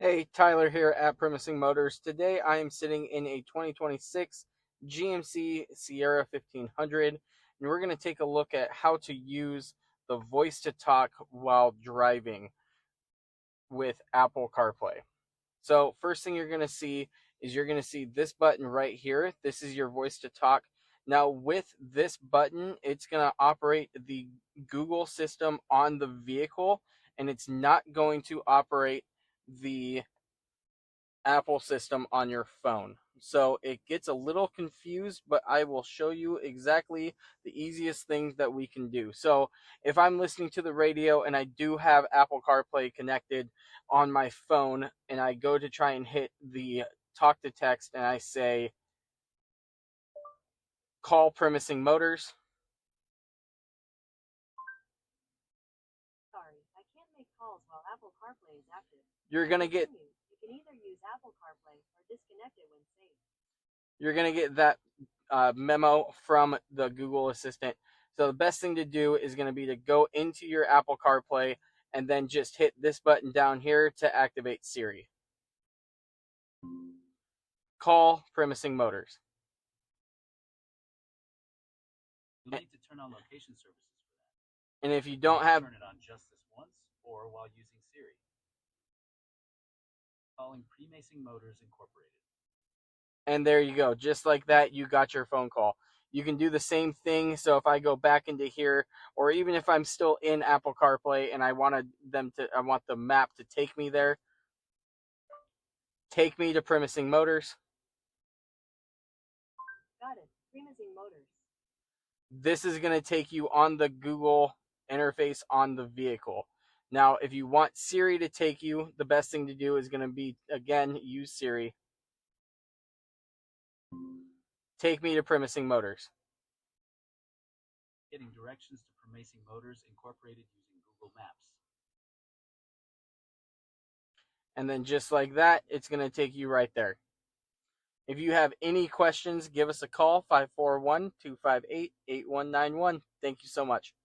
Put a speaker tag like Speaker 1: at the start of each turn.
Speaker 1: Hey, Tyler here at Primasing Motors. Today I am sitting in a 2026 GMC Sierra 1500, and we're going to take a look at how to use the voice to talk while driving with Apple CarPlay. So first thing you're going to see is you're going to see this button right here. This is your voice to talk. Now with this button, it's going to operate the Google system on the vehicle, and it's not going to operate the Apple system on your phone. So it gets a little confused, but I will show you exactly the easiest things that we can do. So if I'm listening to the radio and I do have Apple CarPlay connected on my phone and I go to try and hit the talk to text and I say, call Primasing Motors.
Speaker 2: Sorry, I can't make calls while Apple CarPlay is active.
Speaker 1: You're going to get
Speaker 2: You can either use Apple CarPlay or disconnect it when safe.
Speaker 1: You're going to get that memo from the Google Assistant. So the best thing to do is going to be to go into your Apple CarPlay and then just hit this button down here to activate Siri. Call Primasing Motors.
Speaker 3: You'll need to turn on location services for that.
Speaker 1: And if you don't have...
Speaker 3: Turn it on just this once or while using Siri. Calling Primasing Motors Incorporated.
Speaker 1: And there you go. Just like that, you got your phone call. You can do the same thing. So if I go back into here, or even if I'm still in Apple CarPlay and I want the map to take me there, take me to Primasing Motors.
Speaker 2: Got it. Primasing Motors.
Speaker 1: This is going to take you on the Google interface on the vehicle. Now, if you want Siri to take you, the best thing to do is going to be, again, use Siri. Take me to Primasing Motors.
Speaker 3: Getting directions to Primasing Motors Incorporated using Google Maps.
Speaker 1: And then just like that, it's going to take you right there. If you have any questions, give us a call, 541-258-8191. Thank you so much.